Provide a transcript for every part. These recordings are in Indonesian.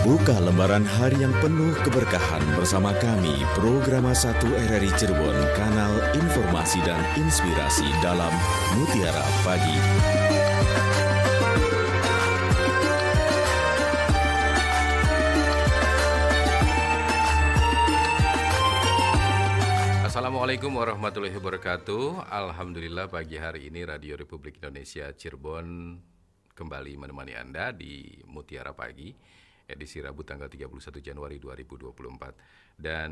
Buka lembaran hari yang penuh keberkahan bersama kami, Programa 1 RRI Cirebon, Kanal Informasi dan Inspirasi dalam Mutiara Pagi. Assalamualaikum warahmatullahi wabarakatuh. Alhamdulillah pagi hari ini Radio Republik Indonesia Cirebon kembali menemani Anda di Mutiara Pagi, edisi Rabu tanggal 31 Januari 2024. Dan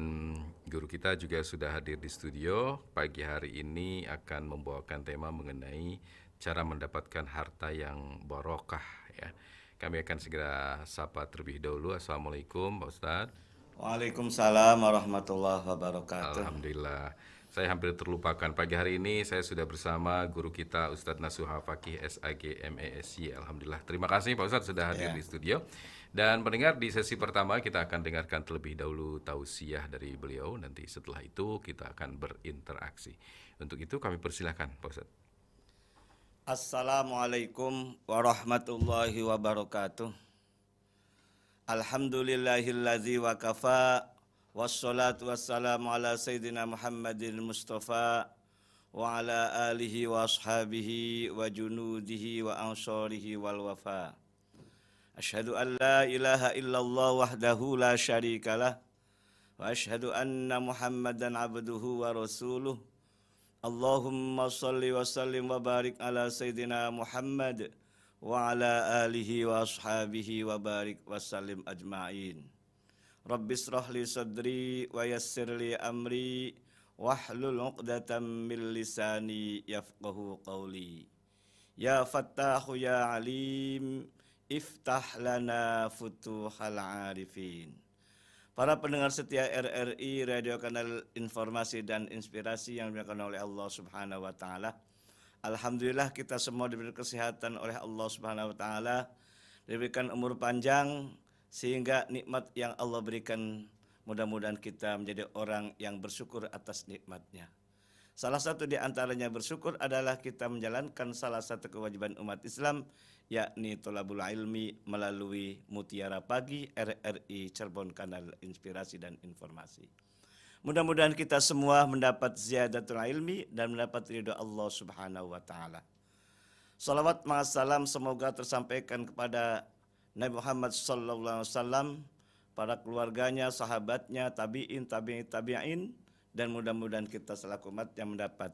guru kita juga sudah hadir di studio. Pagi hari ini akan membawakan tema mengenai cara mendapatkan harta yang barokah ya. Kami akan segera sapa terlebih dahulu. Assalamualaikum Pak Ustadz. Waalaikumsalam warahmatullahi wabarakatuh. Alhamdulillah. Saya hampir terlupakan. Pagi hari ini saya sudah bersama guru kita Ustadz Nasuha Fakih SAG MESY. Alhamdulillah. Terima kasih Pak Ustadz sudah hadir di studio. Dan pendengar, di sesi pertama kita akan dengarkan terlebih dahulu tausiah dari beliau. Nanti setelah itu kita akan berinteraksi. Untuk itu kami persilahkan Pak Ustadz. Assalamualaikum warahmatullahi wabarakatuh. Alhamdulillahillazi wa kafa, wassalatu wassalamu ala sayyidina Muhammadin Mustafa wa ala alihi wa ashabihi wa junudihi wa ansarihi wal wafa. Ashhadu an la ilaha illallah wahdahu la syarikalah wa ashhadu anna Muhammadan abduhu wa rasuluh. Allahumma salli wa sallim wa barik ala sayyidina Muhammad wa ala alihi wa ashabihi wa barik wa sallim ajma'in. Rabbi israh li sadri wa yassir li amri wahlul 'uqdatam min lisani yafqahu qawli. Ya Fattahu ya Alim, iftah lana futuhal arifin. Para pendengar setia RRI, Radio Kanal Informasi dan Inspirasi yang dimuliakan oleh Allah Subhanahu wa taala. Alhamdulillah kita semua diberi kesehatan oleh Allah Subhanahu wa taala, diberikan umur panjang sehingga nikmat yang Allah berikan mudah-mudahan kita menjadi orang yang bersyukur atas nikmatnya. Salah satu di antaranya bersyukur adalah kita menjalankan salah satu kewajiban umat Islam, yakni thalabul ilmi melalui Mutiara Pagi RRI Cirebon, Kanal Inspirasi dan Informasi. Mudah-mudahan kita semua mendapat ziyadatul ilmi dan mendapat ridha Allah Subhanahu wa taala. Salawat ma'assalam semoga tersampaikan kepada Nabi Muhammad sallallahu alaihi wasallam, para keluarganya, sahabatnya, tabi'in, dan mudah-mudahan kita selaku umat yang mendapat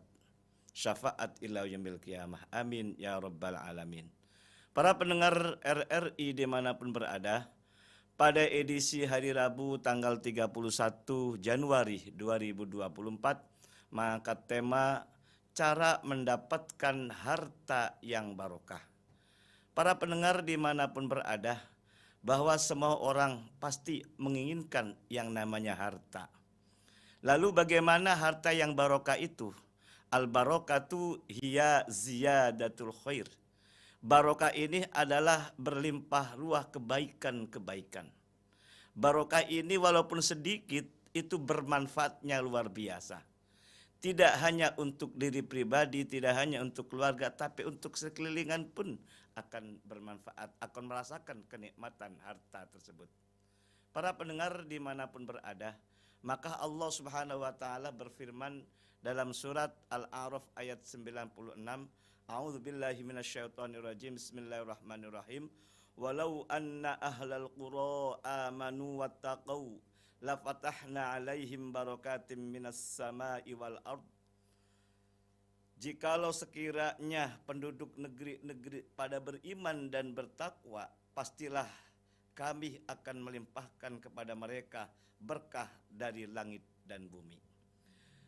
syafaat ila yaumil qiyamah. Amin ya rabbal alamin. Para pendengar RRI dimanapun berada, pada edisi hari Rabu tanggal 31 Januari 2024, maka tema cara mendapatkan harta yang barokah. Para pendengar dimanapun berada, bahwa semua orang pasti menginginkan yang namanya harta. Lalu bagaimana harta yang barokah itu? Al-barokatu hiya ziyadatul khair. Barokah ini adalah berlimpah ruah kebaikan-kebaikan. Barokah ini walaupun sedikit, itu bermanfaatnya luar biasa. Tidak hanya untuk diri pribadi, tidak hanya untuk keluarga, tapi untuk sekelilingan pun akan bermanfaat, akan merasakan kenikmatan harta tersebut. Para pendengar dimanapun berada, maka Allah Subhanahu wa ta'ala berfirman dalam surat Al-A'raf ayat 96, A'udzu billahi minasyaitonir rajim. Bismillahirrahmanirrahim. Walau anna ahlal qura amanu wattaqau la fatahna 'alaihim barakatim minas sama'i wal ard. Jikalau sekiranya penduduk negeri-negeri pada beriman dan bertakwa, pastilah kami akan melimpahkan kepada mereka berkah dari langit dan bumi.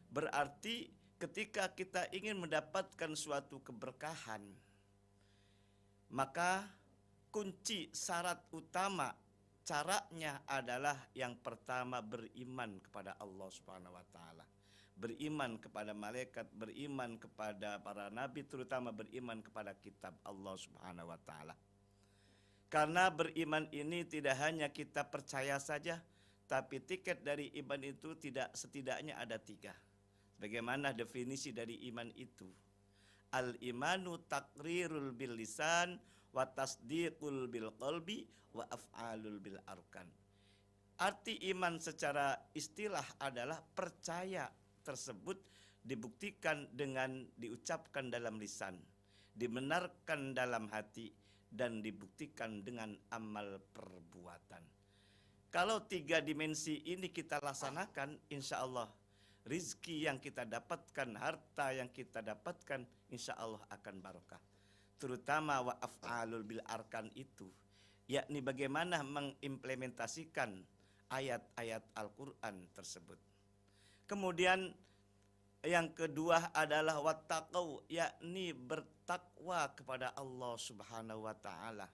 Berarti ketika kita ingin mendapatkan suatu keberkahan, maka kunci syarat utama caranya adalah yang pertama beriman kepada Allah Subhanahu wa taala. Beriman kepada malaikat, beriman kepada para nabi, terutama beriman kepada kitab Allah Subhanahu wa taala. Karena beriman ini tidak hanya kita percaya saja, tapi tiket dari iman itu setidaknya ada 3. Bagaimana definisi dari iman itu? Al-imanu takrirul bil lisan wa tasdiqul bil qalbi wa af'alul bil arkan. Arti iman secara istilah adalah percaya tersebut dibuktikan dengan diucapkan dalam lisan, dibenarkan dalam hati, dan dibuktikan dengan amal perbuatan. Kalau 3 dimensi ini kita laksanakan, insya Allah rizki yang kita dapatkan, harta yang kita dapatkan, insya Allah akan barokah. Terutama wa af'alul bil arkan itu, yakni bagaimana mengimplementasikan ayat-ayat Al-Quran tersebut. Kemudian yang kedua adalah wattaqau, yakni bertakwa kepada Allah Subhanahu wa taala.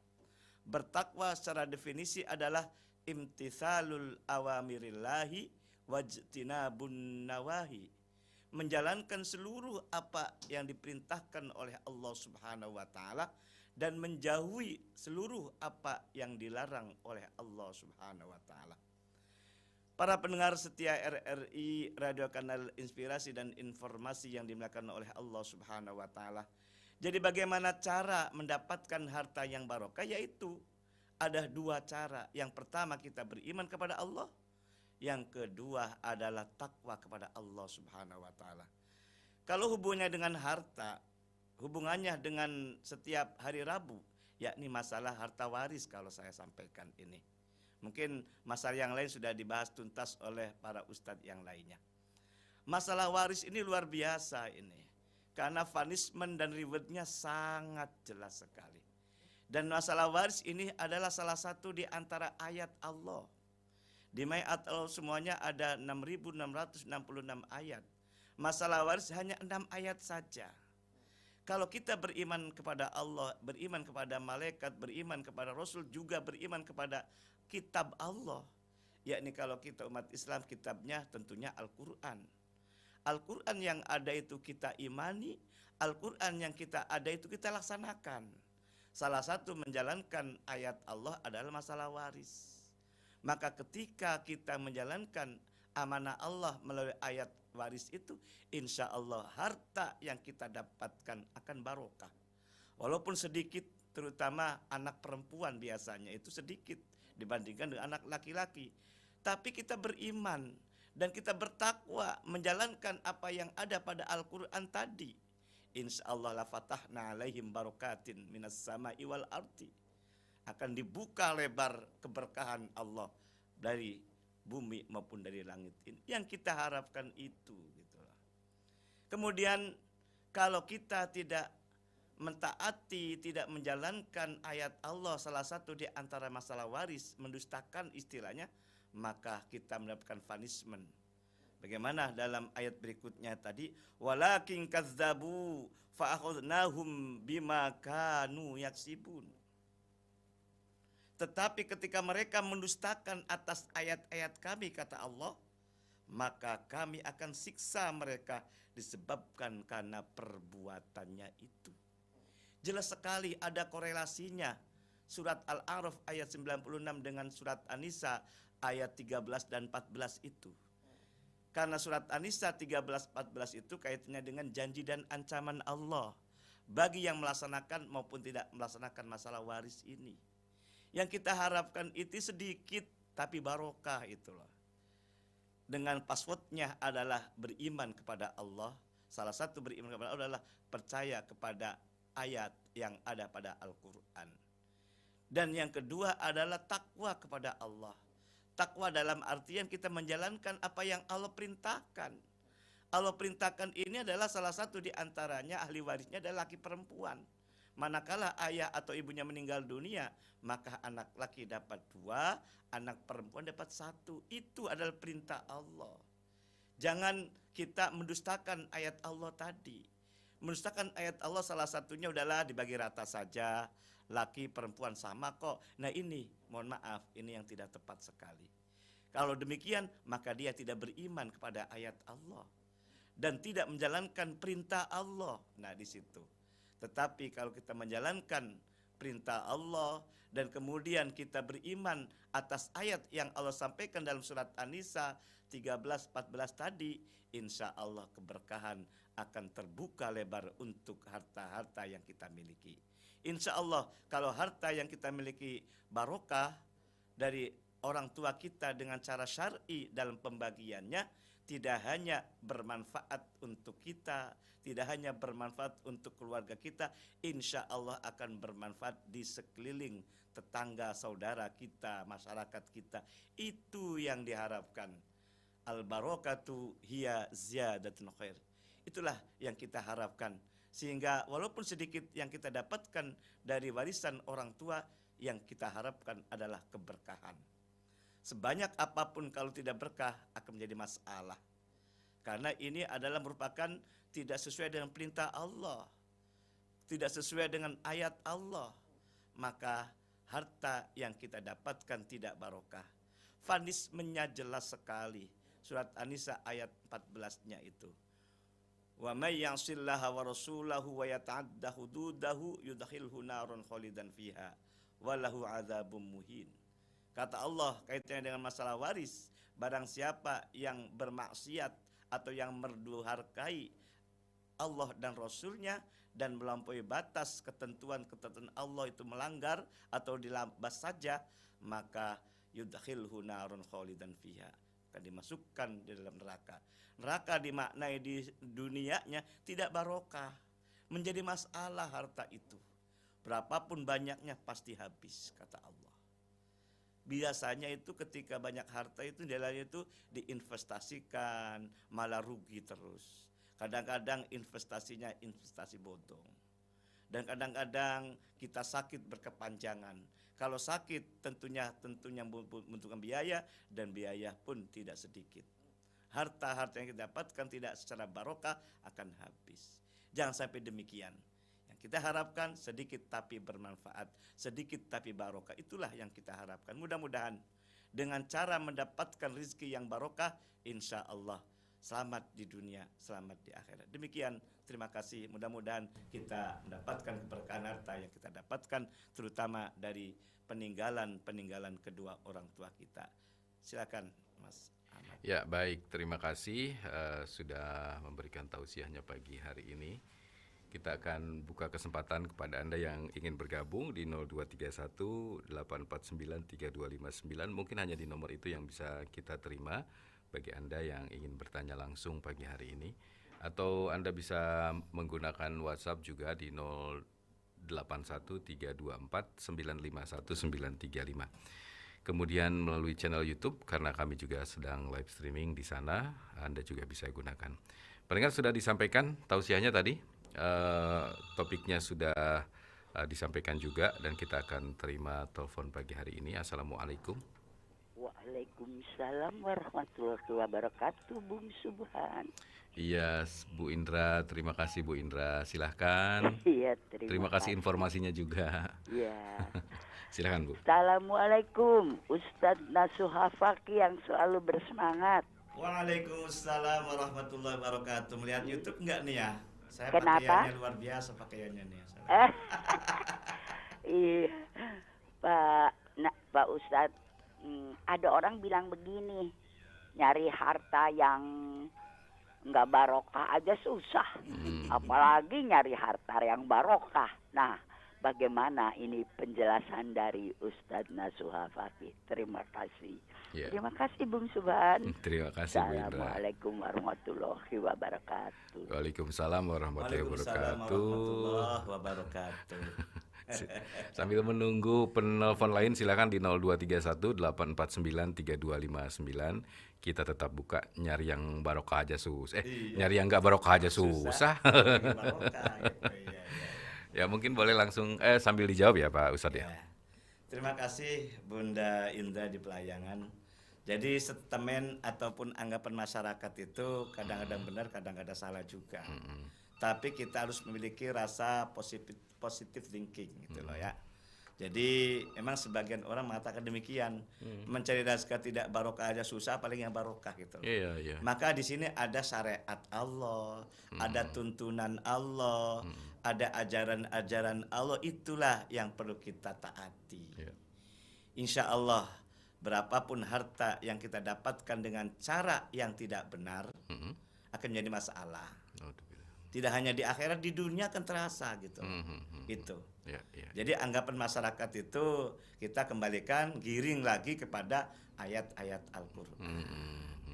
Bertakwa secara definisi adalah imtithalul awamirillahi wajtinabun nawahi. Menjalankan seluruh apa yang diperintahkan oleh Allah Subhanahu wa taala dan menjauhi seluruh apa yang dilarang oleh Allah Subhanahu wa taala. Para pendengar setia RRI Radio Kanal Inspirasi dan Informasi yang dimuliakan oleh Allah Subhanahu wa taala. Jadi bagaimana cara mendapatkan harta yang barokah? Yaitu ada 2 cara. Yang pertama kita beriman kepada Allah. Yang kedua adalah takwa kepada Allah Subhanahu wa taala. Kalau hubungannya dengan harta, hubungannya dengan setiap hari Rabu, yakni masalah harta waris kalau saya sampaikan ini. Mungkin masalah yang lain sudah dibahas tuntas oleh para ustadz yang lainnya. Masalah waris ini luar biasa ini. Karena punishment dan rewardnya sangat jelas sekali. Dan masalah waris ini adalah salah satu di antara ayat Allah. Di ayat Allah semuanya ada 6.666 ayat. Masalah waris hanya 6 ayat saja. Kalau kita beriman kepada Allah, beriman kepada malaikat, beriman kepada Rasul, juga beriman kepada kitab Allah, yakni kalau kita umat Islam kitabnya tentunya Al-Quran. Al-Quran yang ada itu kita imani, Al-Quran yang kita ada itu kita laksanakan. Salah satu menjalankan ayat Allah adalah masalah waris. Maka ketika kita menjalankan amanah Allah melalui ayat waris itu, insya Allah harta yang kita dapatkan akan barokah. Walaupun sedikit, terutama anak perempuan biasanya itu sedikit dibandingkan dengan anak laki-laki. Tapi kita beriman dan kita bertakwa menjalankan apa yang ada pada Al-Quran tadi. Insya Allah la fatahna alaihim barokatin minas sama'i wal ardi. Akan dibuka lebar keberkahan Allah dari bumi maupun dari langit ini. Yang kita harapkan itu. Gitulah. Kemudian kalau kita tidak mentaati, tidak menjalankan ayat Allah, salah satu di antara masalah waris, mendustakan istilahnya, maka kita mendapatkan punishment. Bagaimana dalam ayat berikutnya tadi, walakin kazzabu fa akhadnahum bima kanu yaksibun. Tetapi ketika mereka mendustakan atas ayat-ayat kami, kata Allah, maka kami akan siksa mereka disebabkan karena perbuatannya itu. Jelas sekali ada korelasinya surat Al-A'raf ayat 96 dengan surat An-Nisa ayat 13 dan 14 itu. Karena surat An-Nisa 13-14 itu kaitannya dengan janji dan ancaman Allah bagi yang melaksanakan maupun tidak melaksanakan masalah waris ini. Yang kita harapkan itu sedikit tapi barokah itulah. Dengan passwordnya adalah beriman kepada Allah. Salah satu beriman kepada Allah adalah percaya kepada ayat yang ada pada Al-Quran. Dan yang kedua adalah takwa kepada Allah. Takwa dalam artian kita menjalankan apa yang Allah perintahkan. Allah perintahkan ini adalah salah satu di antaranya ahli warisnya adalah laki perempuan. Manakala ayah atau ibunya meninggal dunia, maka anak laki dapat 2, anak perempuan dapat 1. Itu adalah perintah Allah. Jangan kita mendustakan ayat Allah tadi. Mendustakan ayat Allah salah satunya udahlah dibagi rata saja. Laki perempuan sama kok. Nah ini mohon maaf, ini yang tidak tepat sekali. Kalau demikian maka dia tidak beriman kepada ayat Allah dan tidak menjalankan perintah Allah. Nah di situ. Tetapi kalau kita menjalankan perintah Allah dan kemudian kita beriman atas ayat yang Allah sampaikan dalam surat An-Nisa 13-14 tadi, insya Allah keberkahan akan terbuka lebar untuk harta-harta yang kita miliki. Insya Allah kalau harta yang kita miliki barokah dari orang tua kita dengan cara syar'i dalam pembagiannya, tidak hanya bermanfaat untuk kita, tidak hanya bermanfaat untuk keluarga kita, insya Allah akan bermanfaat di sekeliling tetangga, saudara kita, masyarakat kita. Itu yang diharapkan. Al-barakatu hiya ziyadatul khair. Itulah yang kita harapkan. Sehingga walaupun sedikit yang kita dapatkan dari warisan orang tua, yang kita harapkan adalah keberkahan. Sebanyak apapun kalau tidak berkah akan menjadi masalah. Karena ini adalah merupakan tidak sesuai dengan perintah Allah, tidak sesuai dengan ayat Allah. Maka harta yang kita dapatkan tidak barokah. Fonisnya jelas sekali. Surat An-Nisa ayat 14-nya itu. Wa may ya'sillaha wa rasulahu wa yata'adda hududahu yudkhilhu naron khalidan fiha wa lahu adzabun muhin. Kata Allah kaitannya dengan masalah waris, barang siapa yang bermaksiat atau yang mendurhakai Allah dan Rasulnya dan melampaui batas ketentuan-ketentuan Allah itu melanggar atau dilabas saja, maka yudkhilhu naron khalidan fiha, akan dimasukkan di dalam neraka. Neraka dimaknai di dunianya tidak barokah, menjadi masalah harta itu. Berapapun banyaknya pasti habis, kata Allah. Biasanya itu ketika banyak harta itu nilainya itu diinvestasikan, malah rugi terus. Kadang-kadang investasinya investasi bodong. Dan kadang-kadang kita sakit berkepanjangan. Kalau sakit tentunya membutuhkan biaya, dan biaya pun tidak sedikit. Harta-harta yang kita dapatkan tidak secara barokah akan habis. Jangan sampai demikian. Yang kita harapkan sedikit tapi bermanfaat, sedikit tapi barokah. Itulah yang kita harapkan. Mudah-mudahan dengan cara mendapatkan rezeki yang barokah, insya Allah selamat di dunia, selamat di akhirat. Demikian, terima kasih. Mudah-mudahan kita mendapatkan keberkahan harta yang kita dapatkan, terutama dari peninggalan kedua orang tua kita. Silakan, Mas Ahmad. Ya, baik, terima kasih sudah memberikan tausiahnya pagi hari ini. Kita akan buka kesempatan kepada Anda yang ingin bergabung di 0231 849 3259. Mungkin hanya di nomor itu yang bisa kita terima bagi Anda yang ingin bertanya langsung pagi hari ini. Atau Anda bisa menggunakan WhatsApp juga di 081 324 951 935. Kemudian melalui channel YouTube, karena kami juga sedang live streaming di sana, Anda juga bisa gunakan. Pendengar, sudah disampaikan tausiahnya tadi, topiknya sudah disampaikan juga, dan kita akan terima telepon pagi hari ini. Assalamualaikum. Waalaikumsalam warahmatullahi wabarakatuh, Bung Subhan. Iya, Bu Indra, terima kasih Bu Indra. Silahkan. Iya, terima kasih informasinya juga. Iya. Silahkan Bu. Assalamualaikum, Ustadz Nasuha Fakih yang selalu bersemangat. Waalaikumsalam warahmatullahi wabarakatuh. Melihat YouTube enggak nih ya? Saya Kenapa? pakaiannya luar biasa pakaiannya nih. Iya, Pak Ustadz, ada orang bilang begini, nyari harta yang nggak barokah aja susah, apalagi nyari harta yang barokah. Nah, bagaimana ini penjelasan dari Ustadz Nasuha Fakih? Terima kasih. Ya. Terima kasih Bung Subhan. Terima kasih Bu Indra. Assalamualaikum warahmatullahi wabarakatuh. Waalaikumsalam warahmatullahi Waalaikumsalam wabarakatuh. warahmatullahi wabarakatuh. Sambil menunggu penelpon lain, silakan di 0231 849 3259. Kita tetap buka, nyari yang barokah aja susah. Nyari yang nggak barokah aja susah. Barokah, gitu, iya. Ya, mungkin boleh langsung sambil dijawab ya Pak Ustadz ya. Terima kasih Bunda Indra di Pelayangan. Jadi sentimen ataupun anggapan masyarakat itu kadang-kadang benar, kadang-kadang salah juga. Tapi kita harus memiliki rasa positive thinking gitu loh ya. Jadi memang sebagian orang mengatakan demikian, mencari rezeki tidak barokah aja susah, paling yang barokah gitu loh. Iya. Maka di sini ada syariat Allah, ada tuntunan Allah, ada ajaran-ajaran Allah, itulah yang perlu kita taati. Iya. Insya Allah berapapun harta yang kita dapatkan dengan cara yang tidak benar akan menjadi masalah. Tidak hanya di akhirat, di dunia akan terasa gitu. Itu. Ya, ya. Jadi anggapan masyarakat itu kita kembalikan, giring lagi kepada ayat-ayat Al-Qur'an.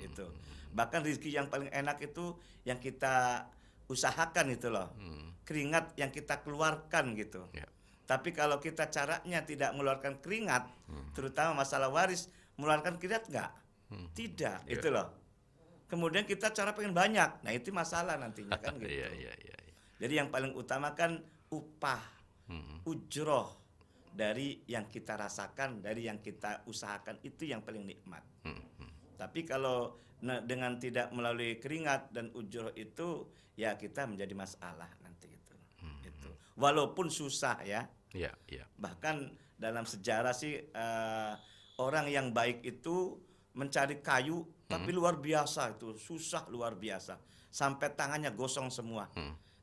Itu. Bahkan rezeki yang paling enak itu yang kita usahakan itu loh. Keringat yang kita keluarkan gitu. Ya. Tapi kalau kita caranya tidak mengeluarkan keringat, terutama masalah waris, mengeluarkan keringat enggak? Tidak, itu loh. Kemudian kita cara pengen banyak. Nah, itu masalah nantinya kan gitu. Iya, iya, iya. Jadi yang paling utama kan upah, ujroh dari yang kita rasakan, dari yang kita usahakan, itu yang paling nikmat. Tapi kalau dengan tidak melalui keringat dan ujroh itu, ya kita menjadi masalah nanti itu. Itu. Walaupun susah ya. Iya, iya. Bahkan dalam sejarah sih orang yang baik itu mencari kayu, tapi luar biasa itu, susah luar biasa. Sampai tangannya gosong semua.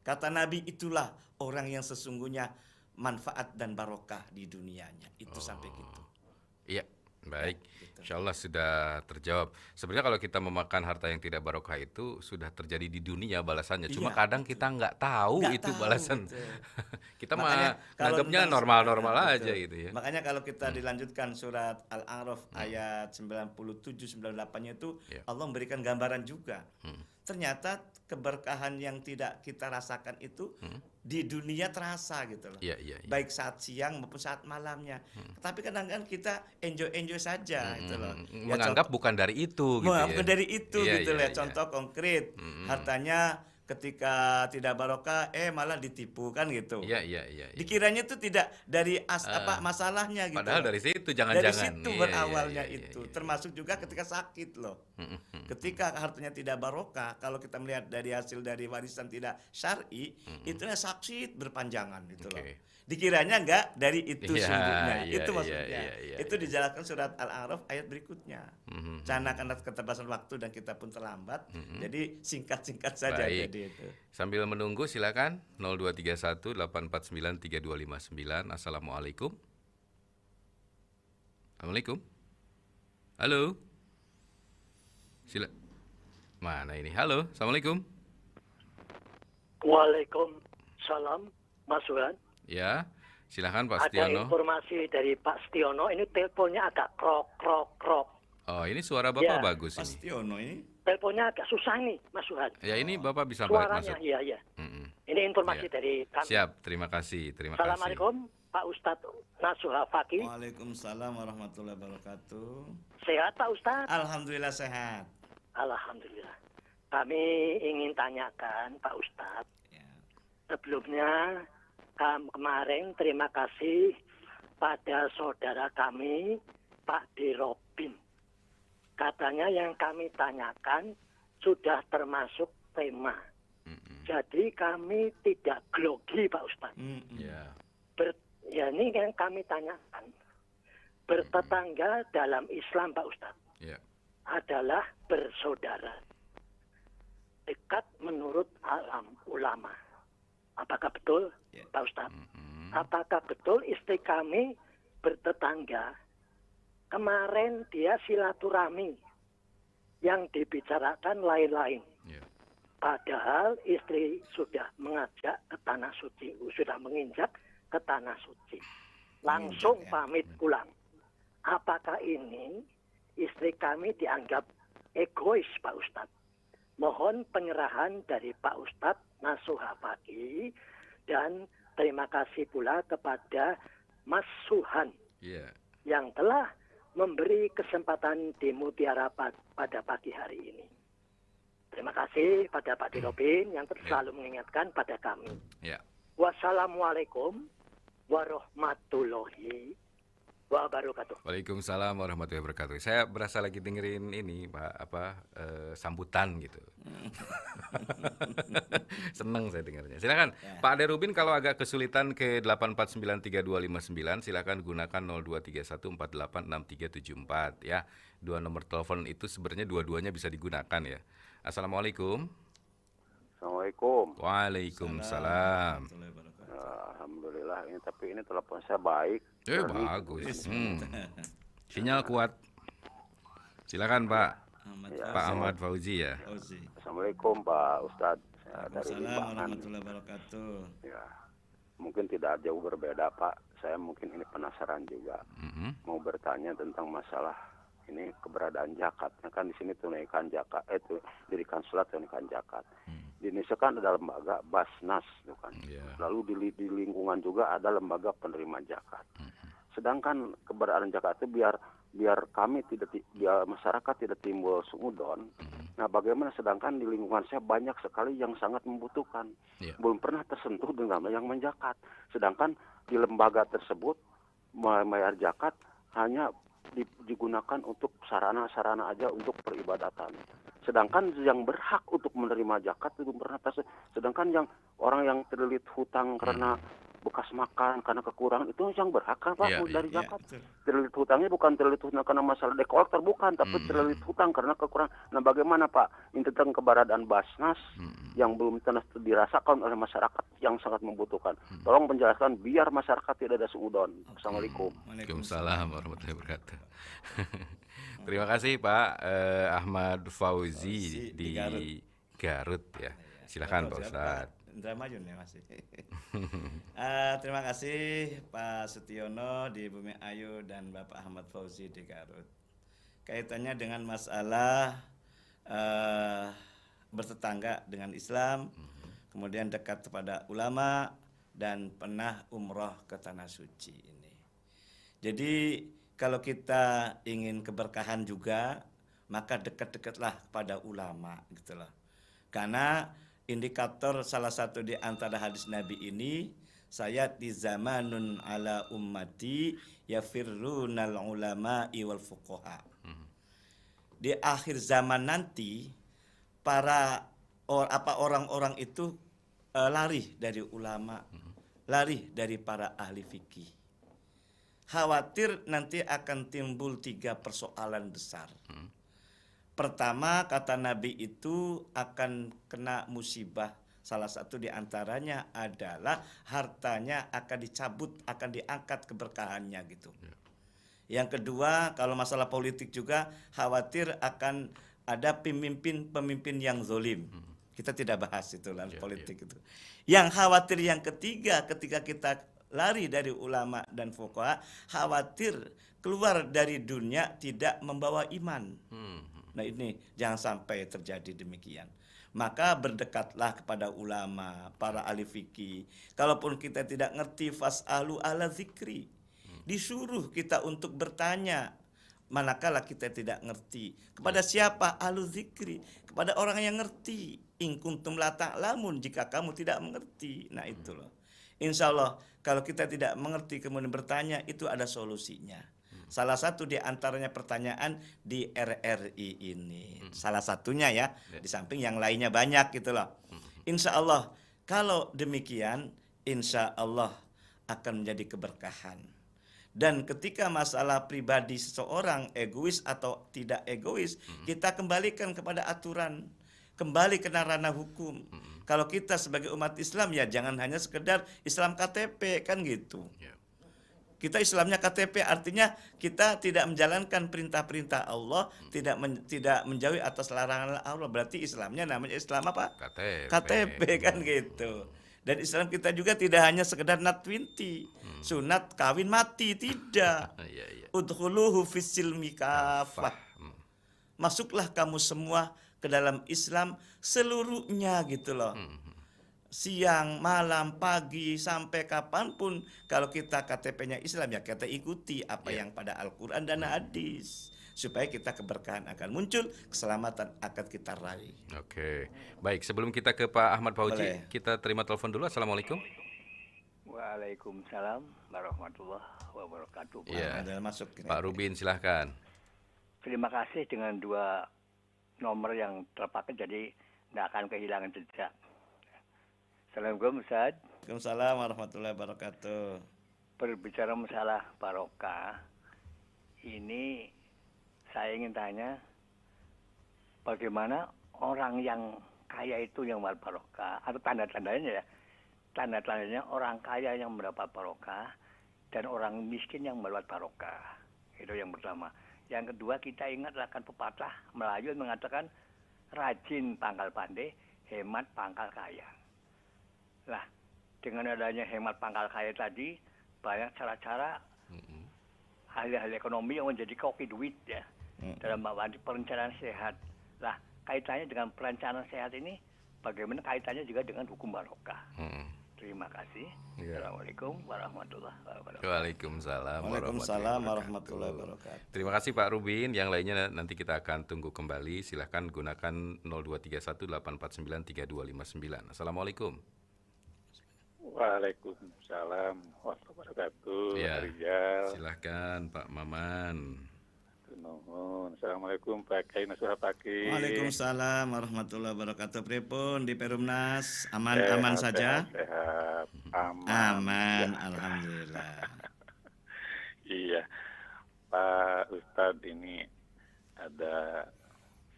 Kata Nabi, itulah orang yang sesungguhnya manfaat dan barokah di dunianya. Itu sampai gitu. Iya, baik. gitu. Insya Allah sudah terjawab. Sebenarnya kalau kita memakan harta yang tidak barokah itu sudah terjadi di dunia balasannya. Cuma Iya, kadang kita nggak tahu Nggak itu tahu, balasan. betul. Kita Makanya mah kalau nganggapnya tentang normal-normal betul. aja gitu ya. Makanya kalau kita dilanjutkan surat Al-A'raf ayat 97-98-nya itu Iya. Allah memberikan gambaran juga. Ternyata keberkahan yang tidak kita rasakan itu di dunia terasa gitu loh. Iya, iya, iya. Baik saat siang maupun saat malamnya. Tapi kadang-kadang kita enjoy saja gitu loh. Ya, Menganggap bukan dari itu gitu ya. bukan dari itu Iya, gitu iya, ya. iya. Contoh konkret, hartanya ketika tidak barokah malah ditipu kan gitu. Iya, iya, iya. Iya. Dikiranya itu tidak dari masalahnya gitu. Padahal loh. dari situ Dari jangan-jangan. situ Iya, berawalnya iya, iya, itu. iya. Termasuk juga ketika sakit loh. Ketika hartanya tidak barokah, kalau kita melihat dari hasil dari warisan tidak syar'i, itu sakit berpanjangan gitu loh. Oke. Dikiranya enggak dari itu Iya, sungguhnya. iya, Itu iya, maksudnya. iya, Itu dijelaskan surat Al-A'raf ayat berikutnya. Karena keterbatasan waktu dan kita pun terlambat, jadi singkat-singkat saja Baik. jadi itu. Sambil menunggu silakan 0231 849 3259. Assalamualaikum. Assalamualaikum. Halo. Mana ini? Halo, Assalamualaikum. Waalaikumsalam, Mas Wulan. Ya, silakan Pak Ada Setiono. informasi dari Pak Setiono, ini teleponnya agak krok. Oh, ini suara Bapak Ya, bagus ini. Pastiono ini Teleponnya agak susah nih, Mas Wulan. Ya, ini Bapak bisa balik Suaranya, masuk. iya. Mm-mm. Ini informasi Iya. dari kami. Siap, terima kasih. Assalamualaikum, Pak Ustadz Nasuha Fakih. Waalaikumsalam warahmatullahi wabarakatuh. Sehat, Pak Ustadz? Alhamdulillah sehat. Alhamdulillah. Kami ingin tanyakan, Pak Ustadz. Ya. Sebelumnya, kemarin terima kasih pada saudara kami, Pak D. Robin. Katanya yang kami tanyakan sudah termasuk tema. Jadi kami tidak grogi, Pak Ustadz. Ya. Ya ini yang kami tanyakan. Bertetangga dalam Islam, Pak Ustadz, Ya. adalah bersaudara. Dekat menurut alam ulama. Apakah betul, Ya. Pak Ustadz? Apakah betul istri kami bertetangga? Kemarin dia silaturahmi. Yang dibicarakan lain-lain. Ya. Padahal istri sudah mengajak ke tanah suci, sudah menginjak ke tanah suci. Langsung Menginjak, ya. pamit pulang. Apakah ini istri kami dianggap egois, Pak Ustadz? Mohon penyerahan dari Pak Ustadz Nasuha Fakih dan terima kasih pula kepada Mas Suhan Ya. yang telah memberi kesempatan di Mutiara pada pagi hari ini. Terima kasih pada Pak Dirobin yang selalu mengingatkan pada kami. Ya. Wassalamualaikum warahmatullahi wabarakatuh. Waalaikumsalam warahmatullahi wabarakatuh. Saya berasa lagi dengerin ini Pak sambutan gitu. Seneng saya dengarnya. Silakan Pak Ade Rubin, kalau agak kesulitan ke 8493259 silakan gunakan 0231486374 ya. Dua nomor telepon itu sebenarnya dua-duanya bisa digunakan ya. Assalamualaikum. Assalamualaikum. Waalaikumsalam. Warahmatullahi wabarakatuh. Alhamdulillah ini telepon saya baik. Bagus. Sinyal kuat. Silakan Pak. Ahmad Ya. Pak Ahmad Fauzi ya. Fauzi. Assalamualaikum Pak Ustadz. dari Waalaikumsalam Limbangan. warahmatullahi wabarakatuh. Ya, mungkin tidak jauh berbeda Pak. Saya mungkin ini penasaran juga. Mau bertanya tentang masalah ini keberadaan zakatnya kan di sini tunaikan zakat itu dirikan salat tunaikan zakat. Di Indonesia kan ada lembaga Basnas itu kan. Lalu di lingkungan juga ada lembaga penerima zakat. Sedangkan keberadaan zakat itu biar kami biar masyarakat tidak timbul sungudon. Nah, bagaimana sedangkan di lingkungan saya banyak sekali yang sangat membutuhkan. Belum pernah tersentuh dengan yang menzakat. Sedangkan di lembaga tersebut membayar zakat hanya digunakan untuk sarana-sarana aja untuk peribadatan. Sedangkan yang berhak untuk menerima zakat itu pernah sedangkan yang orang yang terlilit hutang karena bekas makan karena kekurangan itu yang berhak kan Pak dari zakat. Terlilit hutangnya bukan terlilit hutang karena masalah dekolektor bukan, tapi terlilit hutang karena kekurangan. Nah, bagaimana Pak ini tentang keberadaan Basnas yang belum dirasakan oleh masyarakat yang sangat membutuhkan. Tolong menjelaskan biar masyarakat tidak ada sungudon. Assalamualaikum. Waalaikumsalam warahmatullahi wabarakatuh. Terima kasih Pak Ahmad Fauzi di Garut ya. Silakan Pak Ustadz. Indra Mayun ya masih. Terima kasih Pak Setiono di Bumi Ayu dan Bapak Ahmad Fauzi di Garut. Kaitannya dengan masalah bertetangga dengan Islam, kemudian dekat kepada ulama dan pernah umroh ke tanah suci ini. Jadi kalau kita ingin keberkahan juga, maka dekat-dekatlah kepada ulama gitu loh. Karena indikator salah satu di antara hadis Nabi ini, saya di zamanun ala ummati yafirrunal ulama'i wal fuqaha. Di akhir zaman nanti orang-orang itu lari dari ulama, lari dari para ahli fikih. Khawatir nanti akan timbul 3 persoalan besar. Pertama, kata Nabi itu akan kena musibah. Salah satu di antaranya adalah hartanya akan dicabut, akan diangkat keberkahannya gitu. Yang kedua, kalau masalah politik juga khawatir akan ada pemimpin yang zolim. Kita tidak bahas itu politik itu. Yang khawatir yang ketiga, ketika kita lari dari ulama dan fuqaha, khawatir keluar dari dunia tidak membawa iman. Nah, ini jangan sampai terjadi demikian. Maka berdekatlah kepada ulama, para ahli fikih. Kalaupun kita tidak ngerti, fas'alu ala zikri. Disuruh kita untuk bertanya. Manakala kita tidak ngerti. Kepada siapa? Ahlu zikri. Kepada orang yang ngerti. In kuntum la ta'lamun, jika kamu tidak mengerti. Nah, itu loh. Insya Allah, kalau kita tidak mengerti kemudian bertanya, itu ada solusinya. Salah satu di antaranya pertanyaan di RRI ini. Salah satunya ya, di samping yang lainnya banyak gitu loh. Insya Allah, kalau demikian, insya Allah akan menjadi keberkahan. Dan ketika masalah pribadi seseorang egois atau tidak egois, kita kembalikan kepada aturan, kembali ke ranah hukum. Kalau kita sebagai umat Islam ya jangan hanya sekedar Islam KTP kan gitu. Kita Islamnya KTP artinya kita tidak menjalankan perintah-perintah Allah, tidak menjauhi atas larangan Allah. Berarti Islamnya namanya Islam apa? KTP kan gitu. Dan Islam kita juga tidak hanya sekedar natwinti, sunat kawin mati, tidak. Udkhuluhu fis-silmi kafah. Masuklah kamu semua ke dalam Islam seluruhnya gitu loh. Siang, malam, pagi, sampai kapanpun kalau kita KTP-nya Islam ya kita ikuti apa yang pada Al-Quran dan hadis supaya kita keberkahan akan muncul, keselamatan akan kita raih. Oke, baik sebelum kita ke Pak Ahmad Fauzi, kita terima telepon dulu. Assalamualaikum. Waalaikumsalam warahmatullahi wabarakatuh. Iya. Masuk Pak Rubin silahkan. Terima kasih dengan 2 nomor yang terpakai jadi tidak akan kehilangan jejak. Assalamualaikum Ustaz. Waalaikumsalam warahmatullahi wabarakatuh. Berbicara masalah barokah, ini saya ingin tanya bagaimana orang yang kaya itu yang mendapat barokah atau tanda-tandanya ya. Tanda-tandanya orang kaya yang mendapat barokah dan orang miskin yang mendapat barokah. Itu yang pertama. Yang kedua, kita ingat akan pepatah Melayu yang mengatakan rajin pangkal pandai, hemat pangkal kaya. Lah, dengan adanya hemat pangkal kaya tadi, banyak cara-cara ahli-ahli ekonomi yang menjadi koki duit ya, dalam arti perencanaan sehat. Lah, kaitannya dengan perencanaan sehat ini, bagaimana kaitannya juga dengan hukum barokah. Terima kasih. Ya. Assalamualaikum warahmatullahi wabarakatuh. Waalaikumsalam Waalaikumsalam warahmatullahi wabarakatuh. Terima kasih Pak Rubin. Yang lainnya nanti kita akan tunggu kembali. Silahkan gunakan 0231-849-3259. Assalamualaikum. Waalaikumsalam warahmatullahi wabarakatuh. Ya, Rijal. silahkan Pak Maman. Nuhun. Assalamualaikum Pak Kiai Nasuha Paki. Waalaikumsalam warahmatullahi wabarakatuh. Pripun di Perumnas? Aman-aman saja? Sehat. Aman, alhamdulillah. Iya. Pak Ustadz, ini ada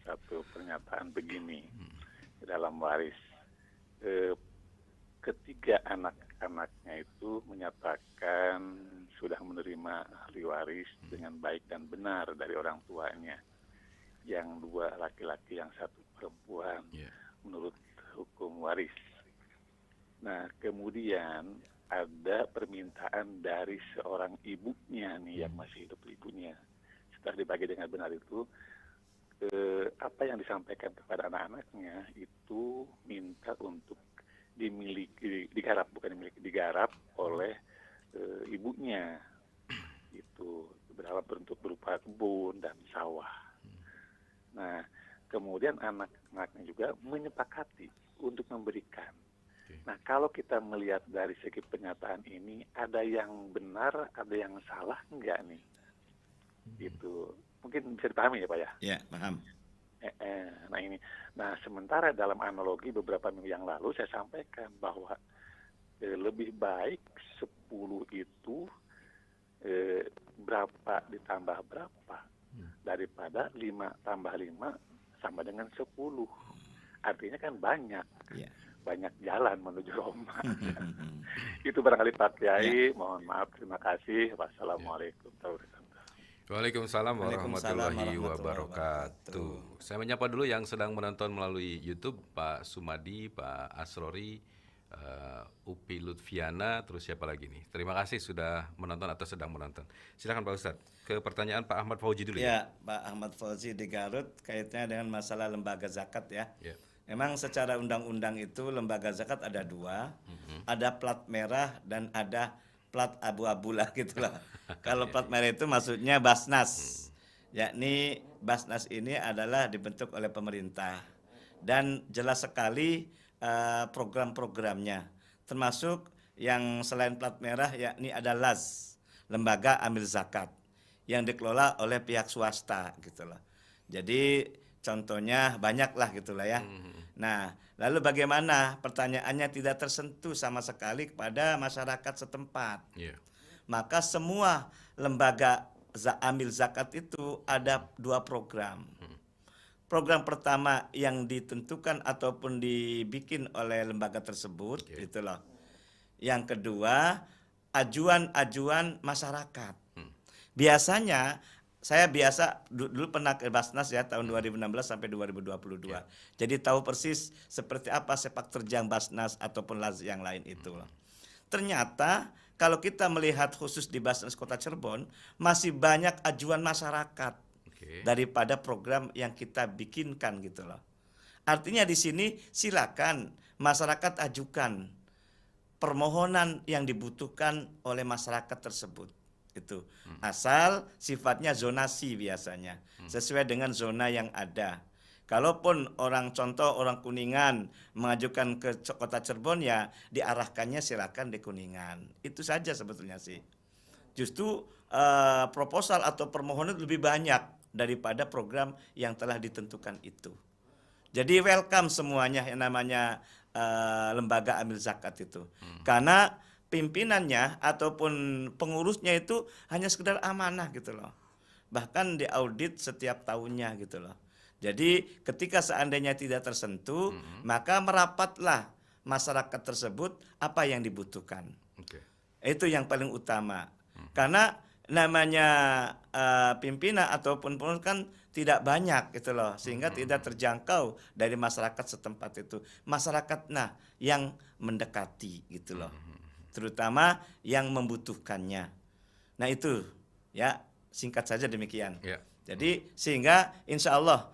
satu pernyataan begini dalam waris. Ketiga anak-anaknya itu menyatakan sudah menerima ahli waris dengan baik dan benar dari orang tuanya. Yang dua laki-laki, yang satu perempuan, menurut hukum waris. Nah, kemudian ada permintaan dari seorang ibunya nih yang masih hidup, ibunya. Setelah dibagi dengan benar itu, apa yang disampaikan kepada anak-anaknya itu minta untuk digarap oleh ibunya. Itu bentuk berupa kebun dan sawah. Nah, kemudian anak-anaknya juga menyepakati untuk memberikan. Nah, kalau kita melihat dari segi pernyataan ini, ada yang benar, ada yang salah enggak nih? Itu mungkin bisa dipahami ya Pak ya? Ya, paham. Nah ini, sementara dalam analogi beberapa minggu yang lalu saya sampaikan bahwa lebih baik 10 itu berapa ditambah berapa daripada 5 tambah 5 sama dengan 10. Artinya kan banyak jalan menuju Roma. Itu barangkali Pak Kiai. Mohon maaf, terima kasih. Wassalamualaikum warahmatullahi wabarakatuh. Waalaikumsalam warahmatullahi wabarakatuh. Saya menyapa dulu yang sedang menonton melalui YouTube, Pak Sumadi, Pak Asrori, Upi Lutfiana, terus siapa lagi nih? Terima kasih sudah menonton atau sedang menonton. Silakan Pak Ustadz, ke pertanyaan Pak Ahmad Fauzi dulu ya. Pak Ahmad Fauzi di Garut, kaitannya dengan masalah lembaga zakat ya. Ya. Memang secara undang-undang itu lembaga zakat ada 2, ada plat merah dan ada plat abu-abu lah gitulah. Kalau plat merah itu maksudnya Basnas, yakni Basnas ini adalah dibentuk oleh pemerintah dan jelas sekali program-programnya, termasuk yang selain plat merah yakni ada LAZ, Lembaga Amil Zakat, yang dikelola oleh pihak swasta gitulah. Jadi contohnya banyak lah gitulah ya. Nah, lalu bagaimana pertanyaannya tidak tersentuh sama sekali kepada masyarakat setempat. Maka semua lembaga amil zakat itu ada 2 program. Program pertama yang ditentukan ataupun dibikin oleh lembaga tersebut, itulah. Yang kedua, ajuan-ajuan masyarakat. Biasanya saya dulu pernah ke Basnas ya tahun 2016 sampai 2022. Jadi tahu persis seperti apa sepak terjang Basnas ataupun LAZ yang lain itu. Ternyata kalau kita melihat khusus di Basnas Kota Cirebon masih banyak ajuan masyarakat daripada program yang kita bikinkan gitu loh. Artinya di sini silakan masyarakat ajukan permohonan yang dibutuhkan oleh masyarakat tersebut. Itu asal sifatnya zonasi biasanya sesuai dengan zona yang ada. Kalaupun orang Kuningan mengajukan ke Kota Cirebon ya diarahkannya silakan di Kuningan. Itu saja sebetulnya sih. Justru proposal atau permohonan lebih banyak daripada program yang telah ditentukan itu. Jadi welcome semuanya yang namanya lembaga amil zakat itu. Karena pimpinannya ataupun pengurusnya itu hanya sekedar amanah gitu loh. Bahkan diaudit setiap tahunnya gitu loh. Jadi ketika seandainya tidak tersentuh, maka merapatlah masyarakat tersebut apa yang dibutuhkan. Itu yang paling utama. Karena namanya pimpinan ataupun pengurus kan tidak banyak gitu loh, sehingga tidak terjangkau dari masyarakat setempat itu. Masyarakat yang mendekati gitu loh, terutama yang membutuhkannya. Nah itu ya, singkat saja demikian. Ya. Jadi sehingga insya Allah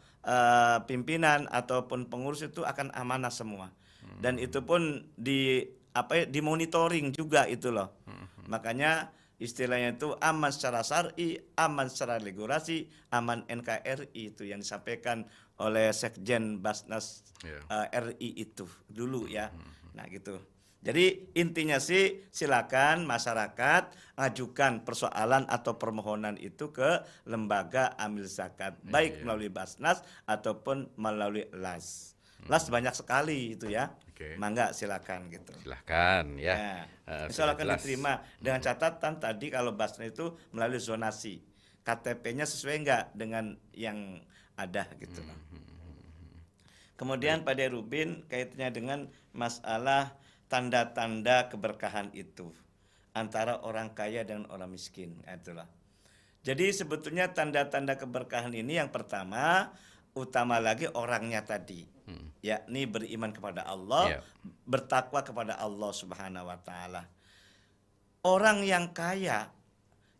pimpinan ataupun pengurus itu akan amanah semua, dan itu pun dimonitoring juga itu loh. Makanya istilahnya itu aman secara syar'i, aman secara regulasi, aman NKRI itu yang disampaikan oleh Sekjen Basnas RI itu dulu ya. Nah gitu. Jadi intinya sih silakan masyarakat ajukan persoalan atau permohonan itu ke lembaga amil zakat, baik melalui Basnas ataupun melalui LAS. LAS banyak sekali itu ya. Mangga silakan gitu. Silakan ya. Insya Allah akan diterima dengan catatan tadi kalau Basnas itu melalui zonasi. KTP-nya sesuai enggak dengan yang ada gitu. Kemudian Pak Derubin kaitannya dengan masalah tanda-tanda keberkahan itu antara orang kaya dan orang miskin. Itulah. Jadi sebetulnya tanda-tanda keberkahan ini yang pertama, utama lagi orangnya tadi, yakni beriman kepada Allah, bertakwa kepada Allah Subhanahu wa taala. Orang yang kaya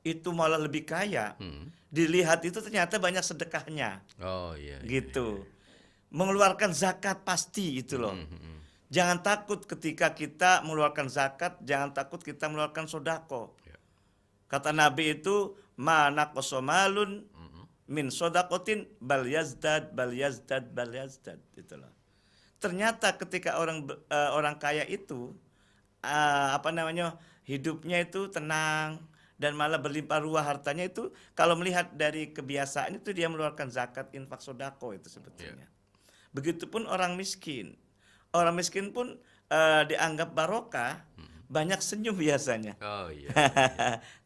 itu malah lebih kaya. Dilihat itu ternyata banyak sedekahnya. Oh iya. Gitu. Mengeluarkan zakat pasti itu loh. Jangan takut ketika kita mengeluarkan zakat, jangan takut kita mengeluarkan sodako. Kata Nabi itu, mana kosomalun min sodakotin bal yazdad bal yazdad bal yazdad. Itulah. Ternyata ketika orang kaya itu hidupnya itu tenang dan malah berlimpah ruah hartanya itu, kalau melihat dari kebiasaan itu dia mengeluarkan zakat, infak, sodako itu sebetulnya. Begitupun orang miskin. Orang miskin pun dianggap barokah, banyak senyum biasanya. Oh iya.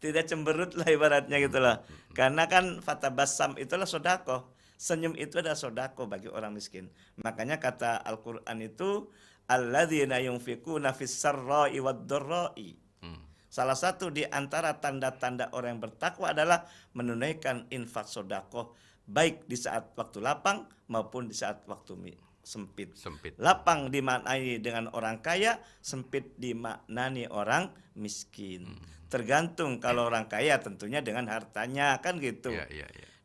Tidak cemberut lah ibaratnya gitu loh. Karena kan fatabassam itulah sodako. Senyum itu adalah sodako bagi orang miskin. Makanya kata Al-Quran itu, alladzina yunfikuna fis sarra'i wad dharra'i. Salah satu di antara tanda-tanda orang yang bertakwa adalah menunaikan infak sodako, baik di saat waktu lapang maupun di saat waktu sempit. Lapang dimaknai dengan orang kaya, sempit dimaknani orang miskin. Tergantung, kalau orang kaya tentunya dengan hartanya kan gitu.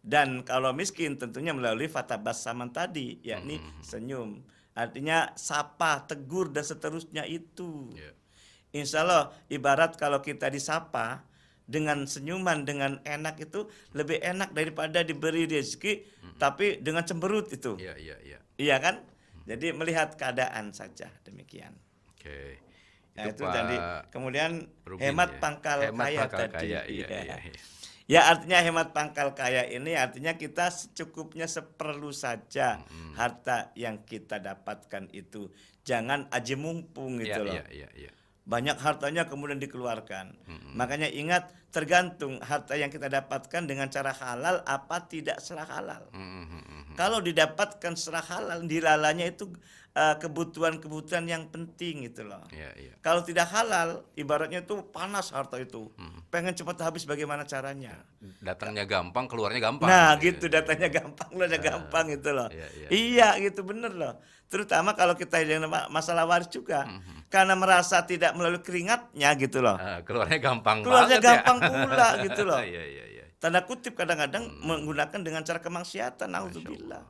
Dan kalau miskin tentunya melalui fatabassaman tadi, yakni senyum. Artinya sapa, tegur dan seterusnya itu. Insya Allah ibarat kalau kita disapa dengan senyuman, dengan enak itu lebih enak daripada diberi rezeki tapi dengan cemberut itu. Iya kan? Jadi melihat keadaan saja demikian. Oke. Nah, itu jadi kemudian Rubin, hemat ya. pangkal Hemat kaya pangkal tadi. kaya, iya. Ya artinya hemat pangkal kaya ini artinya kita secukupnya seperlu saja harta yang kita dapatkan itu. Jangan aji mumpung gitu loh. Iya. Banyak hartanya kemudian dikeluarkan. Makanya ingat, tergantung harta yang kita dapatkan dengan cara halal apa tidak secara halal. Kalau didapatkan secara halal, dilalanya itu kebutuhan-kebutuhan yang penting gitu loh. Kalau tidak halal, ibaratnya itu panas harta itu. Pengen cepat habis, bagaimana caranya? Datangnya gampang, keluarnya gampang. Nah gitu, datanya gampang, keluarnya gampang gitu loh. Iya gitu, bener loh. Terutama kalau kita yang masalah waris juga. Karena merasa tidak melalui keringatnya gitu loh. Keluarnya gampang Keluarnya banget gampang pula gitu loh. Iya. Tanda kutip kadang-kadang menggunakan dengan cara kemaksiatan, naudzubillah.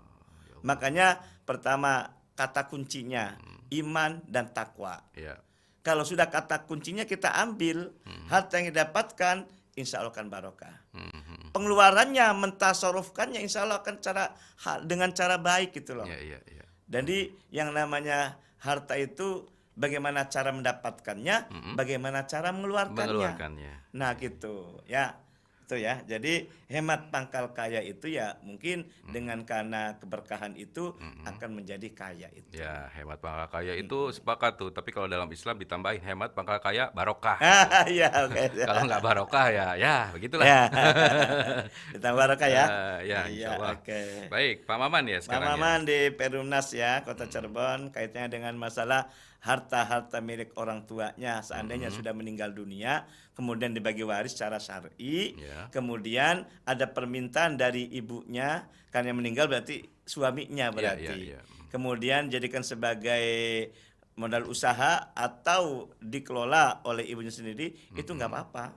Makanya pertama kata kuncinya iman dan takwa. Kalau sudah kata kuncinya kita ambil, harta yang didapatkan insya Allah akan barokah. Pengeluarannya, mentasarufkannya insya Allah akan dengan cara baik gitu loh. Jadi yang namanya harta itu bagaimana cara mendapatkannya, bagaimana cara mengeluarkannya. Nah gitu ya. Itu ya. Jadi hemat pangkal kaya itu ya mungkin dengan karena keberkahan itu akan menjadi kaya itu. Ya, hemat pangkal kaya itu sepakat tuh. Tapi kalau dalam Islam ditambahin hemat pangkal kaya barokah. Iya, oke. Kalau nggak barokah ya begitulah. Ya. Ditambah barokah ya. Ya, insya Allah. Oke. Baik, Pak Maman ya sekarang. Pak Maman di Perumnas ya, Kota Cirebon, kaitannya dengan masalah harta-harta milik orang tuanya seandainya sudah meninggal dunia, kemudian dibagi waris secara syar'i, kemudian ada permintaan dari ibunya karena yang meninggal berarti suaminya berarti. Kemudian jadikan sebagai modal usaha atau dikelola oleh ibunya sendiri, itu nggak apa-apa.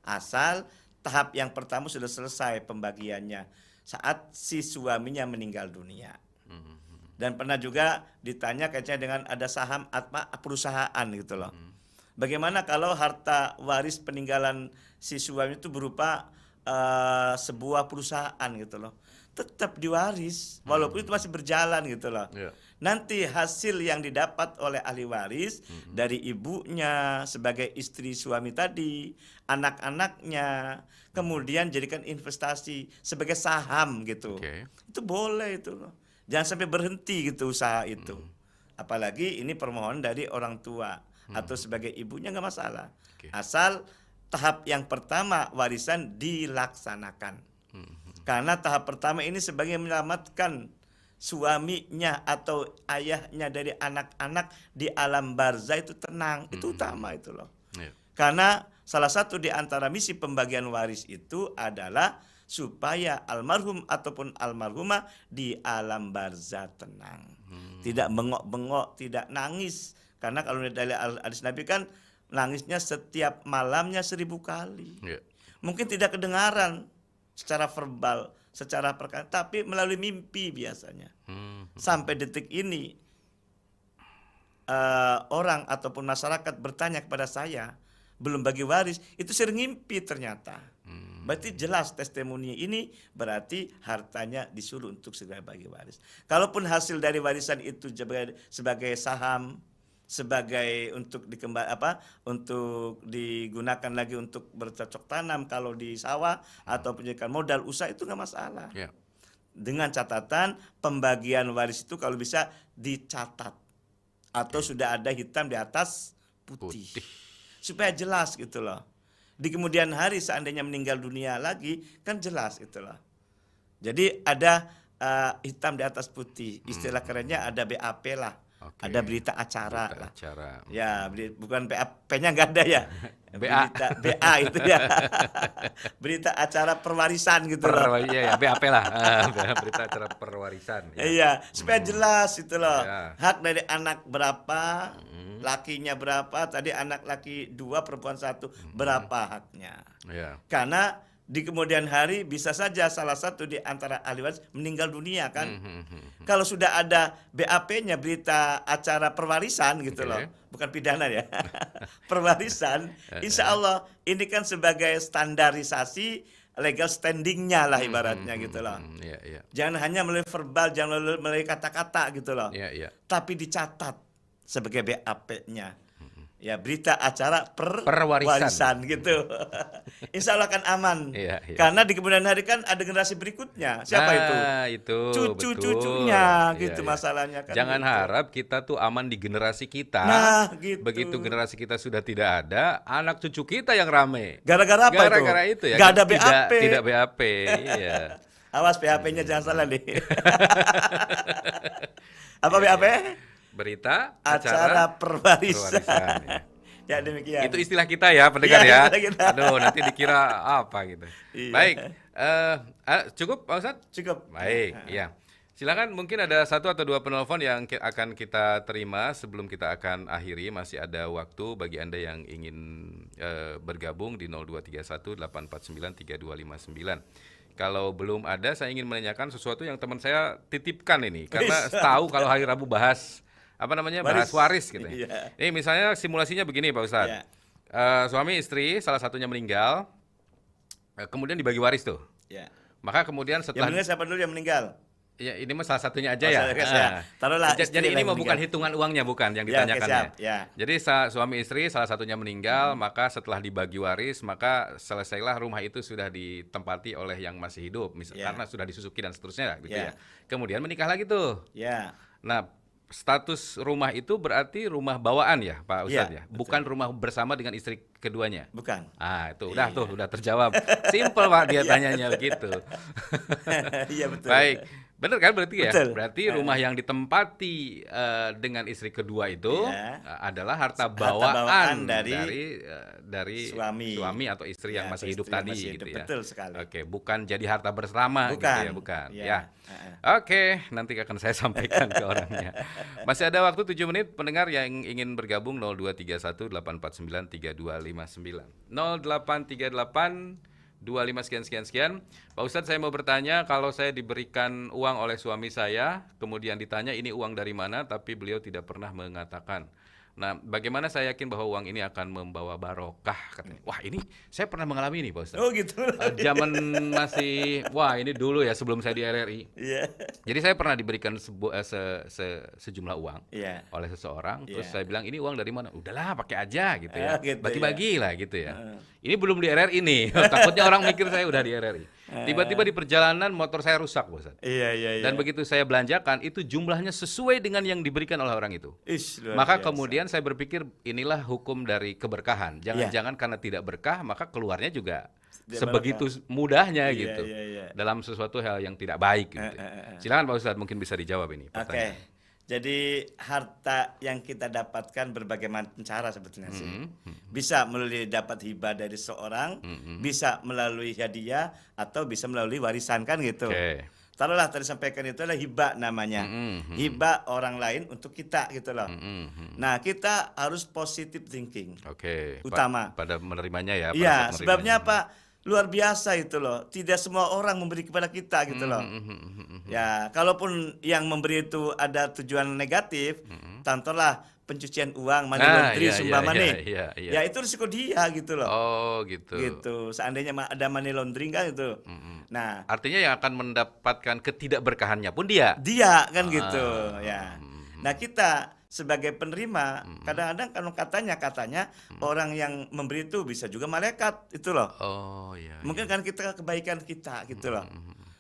Asal tahap yang pertama sudah selesai pembagiannya saat si suaminya meninggal dunia. Dan pernah juga ditanya kaitannya dengan ada saham apa perusahaan gitu loh. Bagaimana kalau harta waris peninggalan si suami itu berupa sebuah perusahaan gitu loh. Tetap diwaris walaupun itu masih berjalan gitu loh. Nanti hasil yang didapat oleh ahli waris dari ibunya sebagai istri suami tadi, anak-anaknya, kemudian jadikan investasi sebagai saham gitu. Itu boleh itu loh. Jangan sampai berhenti gitu usaha itu. Apalagi ini permohonan dari orang tua atau sebagai ibunya nggak masalah. Asal tahap yang pertama warisan dilaksanakan. Karena tahap pertama ini sebagai menyelamatkan suaminya atau ayahnya dari anak-anak di alam barzah itu tenang. Itu utama itu loh. Karena salah satu di antara misi pembagian waris itu adalah supaya almarhum ataupun almarhumah di alam barzah tenang. Tidak bengok-bengok, tidak nangis. Karena kalau dari hadis Nabi kan nangisnya setiap malamnya 1000 kali. Mungkin tidak kedengaran secara verbal, secara perkataan, tapi melalui mimpi biasanya. Sampai detik ini orang ataupun masyarakat bertanya kepada saya, belum bagi waris, itu sering ngimpi ternyata. Berarti jelas testimoni ini berarti hartanya disuruh untuk segera bagi waris. Kalaupun hasil dari warisan itu sebagai saham, sebagai untuk untuk digunakan lagi untuk bercocok tanam kalau di sawah atau penjadikan modal usaha, itu nggak masalah. Dengan catatan pembagian waris itu kalau bisa dicatat atau sudah ada hitam di atas putih. Supaya jelas gitu loh. Di kemudian hari seandainya meninggal dunia lagi kan jelas gitu loh. Jadi ada hitam di atas putih, istilah kerennya ada BAP lah. Ada berita acara lah. Ya, bukan P-nya nggak ada ya. Berita BA itu ya. Berita acara perwarisan gitu loh. Iya, BAP lah. Berita acara perwarisan. Iya, supaya jelas itu loh. Hak dari anak berapa, lakinya berapa, tadi anak laki 2, perempuan 1, berapa haknya. Karena di kemudian hari bisa saja salah satu di antara ahli waris meninggal dunia kan. Kalau sudah ada BAP-nya, berita acara perwarisan gitu loh, bukan pidana ya, perwarisan, insya Allah ini kan sebagai standarisasi legal standing-nya lah ibaratnya gitu loh. Jangan hanya melalui verbal, jangan melalui kata-kata gitu loh, tapi dicatat sebagai BAP-nya. Ya, berita acara perwarisan gitu. Insya Allah akan aman. Karena di kemudian hari kan ada generasi berikutnya. Siapa itu? Cucu-cucunya gitu masalahnya kan. Jangan gitu. harap kita tuh aman di generasi kita. Gitu. Begitu generasi kita sudah tidak ada, anak cucu kita yang rame. Gara-gara apa Gara-gara itu ya. Gak ada BAP. Tidak BAP. Iya. Awas BAP-nya jangan salah nih. Apa BAP? Berita acara perwarisan. Ya demikian. Itu istilah kita ya pendengar ya. Kita. Aduh, nanti dikira apa gitu. Baik, cukup Pak Ustadz? Cukup. Baik, ya. Silakan, mungkin ada 1 atau 2 penelpon yang akan kita terima sebelum kita akan akhiri. Masih ada waktu bagi Anda yang ingin bergabung di 0231 849 3259. Kalau belum ada, saya ingin menanyakan sesuatu yang teman saya titipkan ini, karena tahu kalau hari Rabu bahas bahas waris gitu ya. Ini misalnya simulasinya begini Pak Ustadz. Suami istri salah satunya meninggal, kemudian dibagi waris tuh. Maka kemudian setelah yang meninggal siapa dulu yang meninggal? Ya, ini mah salah satunya aja ya. Taruhlah. Jadi ini mah bukan hitungan uangnya, bukan yang ditanyakan ya. Jadi suami istri salah satunya meninggal, maka setelah dibagi waris, maka selesailah rumah itu sudah ditempati oleh yang masih hidup, karena sudah disusuki dan seterusnya gitu ya. Kemudian menikah lagi tuh. Nah, status rumah itu berarti rumah bawaan ya Pak Ustadz ya? Bukan rumah bersama dengan istri keduanya? Bukan. Itu udah terjawab. Simple Pak dia tanyanya begitu. Iya betul. Baik, Bener kan berarti ya? Betul. Berarti rumah yang ditempati dengan istri kedua itu Iya. adalah harta bawaan bawaan dari dari suami. atau istri Ya, yang masih atau hidup istri yang tadi masih gitu hidup. ya. Betul sekali. Oke, bukan jadi harta bersama gitu Bukan. ya, bukan. Ya. Ya. Oke, nanti akan saya sampaikan ke orangnya. Masih ada waktu 7 menit pendengar yang ingin bergabung 0231 849 3259. 0838 25 sekian. Pak Ustadz, saya mau bertanya, kalau saya diberikan uang oleh suami saya, kemudian ditanya ini uang dari mana, tapi beliau tidak pernah mengatakan. Nah, bagaimana saya yakin bahwa uang ini akan membawa barokah? Katanya. Wah, ini saya pernah mengalami ini, Pak Ustadz. Oh gitu. Zaman masih, ini dulu ya sebelum saya di RRI. Iya. Jadi saya pernah diberikan sejumlah uang Iya. oleh seseorang, terus Iya. saya bilang ini uang dari mana? Udahlah pakai aja gitu ya, Gitu bagi-bagi lah gitu ya. Ini belum di RRI nih, takutnya orang mikir saya udah di RRI. Tiba-tiba di perjalanan motor saya rusak, Bosan. Iya. Dan begitu saya belanjakan, itu jumlahnya sesuai dengan yang diberikan oleh orang itu. Ish, luar Maka biasa. kemudian saya berpikir inilah hukum dari keberkahan. Jangan-jangan karena tidak berkah, maka keluarnya juga Tidak sebegitu mudahnya Iya, gitu. iya. dalam sesuatu hal yang tidak baik gitu. Silakan Pak Ustadz, mungkin bisa dijawab ini Oke. pertanyaan. Jadi harta yang kita dapatkan berbagai macam cara sebetulnya sih. Bisa melalui dapat hibah dari seorang, bisa melalui hadiah, atau bisa melalui warisan kan gitu. Oke. Taruhlah tadi sampaikan itu adalah hibah namanya. Hibah orang lain untuk kita gitu loh. Nah, kita harus positive thinking. Oke. Utama. Pada menerimanya ya. pada Iya, saat sebabnya menerimanya. apa? Luar biasa itu loh. Tidak semua orang memberi kepada kita gitu loh. Ya, kalaupun yang memberi itu ada tujuan negatif, contohlah pencucian uang, money laundering, sumbang money. iya. Ya itu risiko dia gitu loh. Oh gitu. Gitu. Seandainya ada money laundering kan itu. Nah, Artinya yang akan mendapatkan ketidakberkahannya pun dia. dia kan gitu ya. Nah, kita sebagai penerima kadang-kadang kalau katanya orang yang memberi itu bisa juga malaikat itu loh. Oh iya. Mungkin kan kita kebaikan kita gitu loh.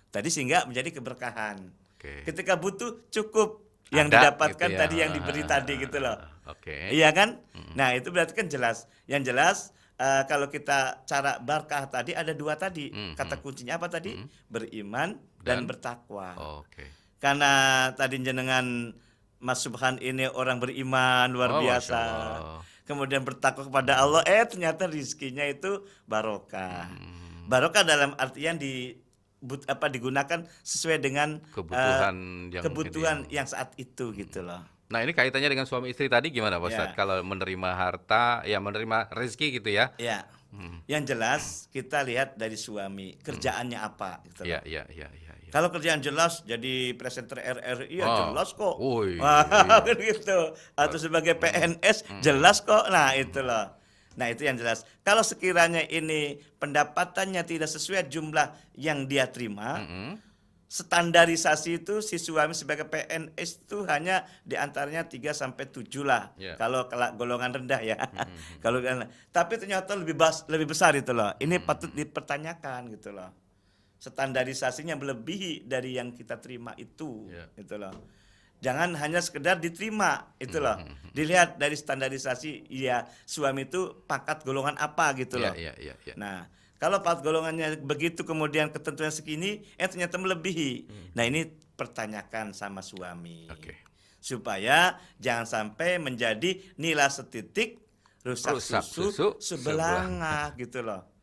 Tadi sehingga menjadi keberkahan. Oke. Ketika butuh cukup yang Ada didapatkan gitu ya. tadi yang diberi tadi gitu loh. Oke. Iya kan? Nah, itu berarti kan jelas. Yang jelas kalau kita cara barkah tadi ada dua tadi. Kata kuncinya apa tadi? Beriman dan bertakwa. Oke. Karena tadi jenengan Mas Subhan ini orang beriman luar biasa. Masya Allah. Kemudian bertakwa kepada Allah, ternyata rizkinya itu barokah. Barokah dalam artian digunakan sesuai dengan Kebutuhan yang saat itu gitu loh. Nah, ini kaitannya dengan suami istri tadi gimana Pak Ustadz? Ya. Kalau menerima harta, ya menerima rezeki gitu ya. Ya. Yang jelas kita lihat dari suami kerjaannya apa gitu loh. Iya. Kalau kerjaan jelas jadi presenter RRI ya jelas kok. Woi, Wah, gitu. Atau sebagai PNS jelas kok. Nah, itu loh. Nah, itu yang jelas. Kalau sekiranya ini pendapatannya tidak sesuai jumlah yang dia terima, standarisasi itu si suami sebagai PNS itu hanya diantaranya 3 sampai 7 lah. Yeah. Kalau golongan rendah ya. Kalau tapi ternyata lebih besar itu loh. Ini patut dipertanyakan gitu loh. Standarisasinya melebihi dari yang kita terima itu, gitu loh. Jangan hanya sekedar diterima, itu loh. Dilihat dari standarisasi, ya suami itu pangkat golongan apa gitu loh. Iya. Nah, kalau pangkat golongannya begitu kemudian ketentuan segini, ternyata melebihi. Nah, ini pertanyakan sama suami. Oke. Supaya jangan sampai menjadi nilai setitik rusak susu sebelanga gitu loh.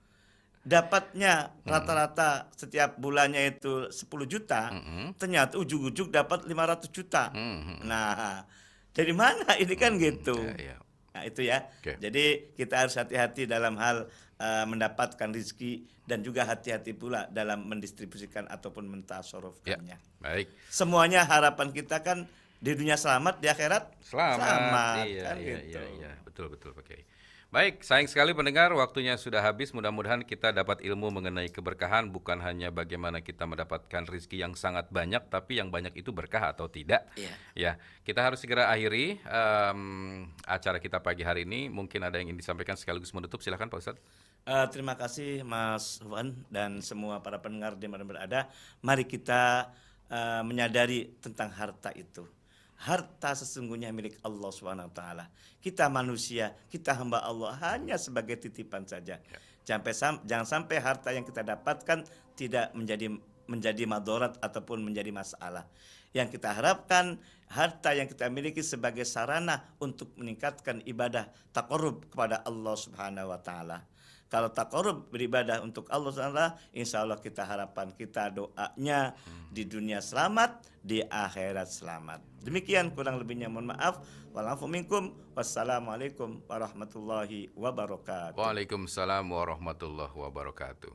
Dapatnya rata-rata setiap bulannya itu 10 juta, ternyata ujung-ujung dapat 500 juta. Nah, dari mana ini kan gitu. Iya. Nah, itu ya. Oke. Jadi kita harus hati-hati dalam hal mendapatkan rezeki dan juga hati-hati pula dalam mendistribusikan ataupun mentasarufkannya. Baik. Semuanya harapan kita kan di dunia selamat, di akhirat Selamat. kan Iya. gitu. Betul Pak Kiai. Baik, sayang sekali pendengar, waktunya sudah habis. Mudah-mudahan kita dapat ilmu mengenai keberkahan, bukan hanya bagaimana kita mendapatkan rezeki yang sangat banyak, tapi yang banyak itu berkah atau tidak. Iya. Ya, kita harus segera akhiri acara kita pagi hari ini. Mungkin ada yang ingin disampaikan sekaligus menutup. Silakan Pak Ustadz. Terima kasih Mas Wan dan semua para pendengar di mana berada. Mari kita menyadari tentang harta itu. Harta sesungguhnya milik Allah SWT. Kita manusia, kita hamba Allah hanya sebagai titipan saja. Jangan sampai harta yang kita dapatkan tidak menjadi menjadi madorat ataupun menjadi masalah. Yang kita harapkan harta yang kita miliki sebagai sarana untuk meningkatkan ibadah taqarrub kepada Allah Subhanahu wa taala. Kalau taqarrub beribadah untuk Allah Subhanahu, insya Allah kita harapan kita doanya di dunia selamat, di akhirat selamat. Demikian kurang lebihnya mohon maaf. Walafu minkum. Wassalamualaikum warahmatullahi wabarakatuh. Waalaikumsalam warahmatullahi wabarakatuh.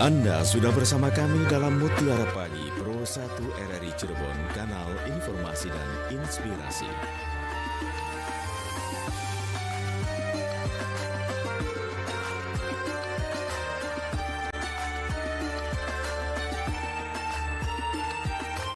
Anda sudah bersama kami dalam Mutiara Pagi Pro 1 RRI Cirebon, kanal informasi dan inspirasi.